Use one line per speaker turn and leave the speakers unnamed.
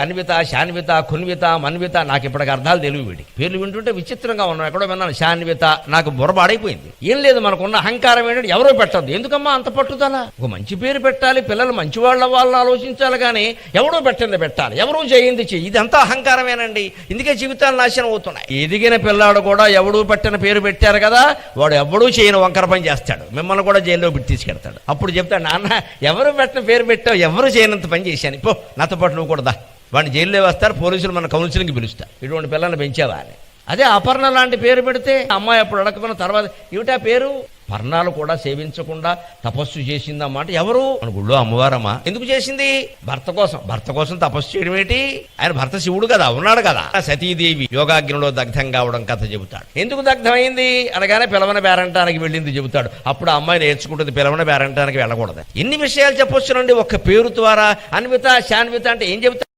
అన్విత, శాన్విత, కున్విత, మన్విత, నాకు ఇప్పటికి అర్థాలు తెలివి వీడికి. పేర్లు వింటుంటే విచిత్రంగా ఉన్నాం. ఎక్కడో విన్నాను శాన్విత, నాకు బుర్రబాడైపోయింది. ఏం లేదు, మనకున్న అహంకారం ఏంటంటే ఎవరో పెట్టద్దు. ఎందుకమ్మా అంత పట్టుదల? ఒక మంచి పేరు పెట్టాలి, పిల్లలు మంచివాళ్ళ వాళ్ళని ఆలోచించాలి, కానీ ఎవడో పెట్టింది పెట్టాలి, ఎవరూ చేయింది చెయ్యి, ఇదంతా అహంకారమేనండి. ఇందుకే జీవితాలు నాశనం అవుతున్నాయి. ఎదిగిన పిల్లాడు కూడా ఎవడూ పెట్టిన పేరు పెట్టారు కదా, వాడు ఎవడూ చేయని వంకర పని చేస్తాడు, మిమ్మల్ని కూడా జైల్లో పెట్టి తీసుకెళ్తాడు. అప్పుడు చెప్తాడు, నాన్న ఎవరు పెట్టిన పేరు పెట్టావు, ఎవరు చేయనంత పని చేశాను, పో నాతో పాటు నువ్వు కూడా దా. వాడిని జైల్లో వేస్తారు, పోలీసులు మన కౌన్సిలింగ్కి పిలుస్తారు, ఇటువంటి పిల్లల్ని పెంచేవా అని. అదే అపర్ణ లాంటి పేరు పెడితే అమ్మాయి అప్పుడు అడగకున్న తర్వాత ఏమిటా పేరు? పర్ణాలు కూడా సేవించకుండా తపస్సు చేసిందన్నమాట. ఎవరు? మన గుళ్ళో అమ్మవారమ్మా. ఎందుకు చేసింది? భర్త కోసం. భర్త కోసం తపస్సు చేయడం ఏంటి? ఆయన భర్త శివుడు కదా, ఉన్నాడు కదా. సతీదేవి యోగాగ్నిలో దగ్ధం కావడం కథ చెబుతాడు. ఎందుకు దగ్ధమైంది అనగానే పిలవన బేరంటానికి వెళ్ళింది చెబుతాడు. అప్పుడు అమ్మాయి నేర్చుకుంటుంది పిలవన బేరంటానికి వెళ్ళకూడదు. ఎన్ని విషయాలు చెప్పొచ్చునండి ఒక్క పేరు ద్వారా. అన్విత, శాన్విత అంటే ఏం చెబుతాడు?